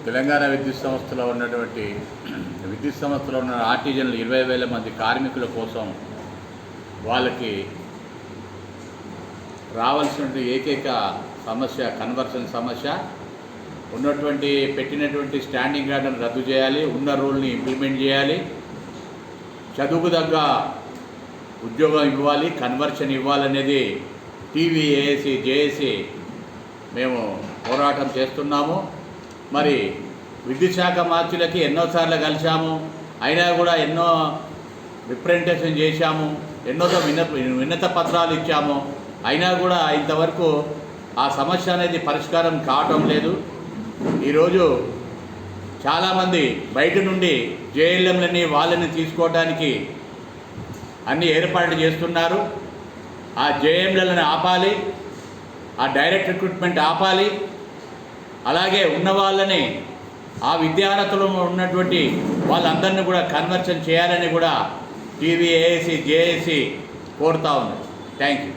తెలంగాణ విద్యుత్ సంస్థలో ఉన్నటువంటి విద్యుత్ సంస్థలో ఉన్న ఆర్టిజన్లు 20,000 మంది కార్మికుల కోసం వాళ్ళకి రావాల్సినటువంటి ఏకైక సమస్య కన్వర్షన్ సమస్య. ఉన్నటువంటి పెట్టినటువంటి స్టాండింగ్ ఆర్డర్ని రద్దు చేయాలి, ఉన్న రూల్ని ఇంప్లిమెంట్ చేయాలి, చదువుకు తగ్గ ఉద్యోగం ఇవ్వాలి, కన్వర్షన్ ఇవ్వాలనేది టీవీఏఏసీ జేఏసీ మేము పోరాటం చేస్తున్నాము. మరి విద్యుత్ శాఖ మార్చులకి ఎన్నోసార్లు కలిసాము, అయినా కూడా ఎన్నో రిప్రజెంటేషన్ చేశాము, ఎన్నో విన్నత పత్రాలు ఇచ్చాము, అయినా కూడా ఇంతవరకు ఆ సమస్య అనేది పరిష్కారం కావటం లేదు. ఈరోజు చాలామంది బయట నుండి జేఎల్ఎంలని వాళ్ళని తీసుకోవడానికి అన్ని ఏర్పాట్లు చేస్తున్నారు. ఆ జేఎంలను ఆపాలి, ఆ డైరెక్ట్ రిక్రూట్మెంట్ ఆపాలి, అలాగే ఉన్న వాళ్ళని ఆ విద్యార్హతలో ఉన్నటువంటి వాళ్ళందరినీ కూడా కన్వర్షన్ చేయాలని కూడా టీవీఏఏసీ జేఏసీ కోరుతా ఉంది. Thank you.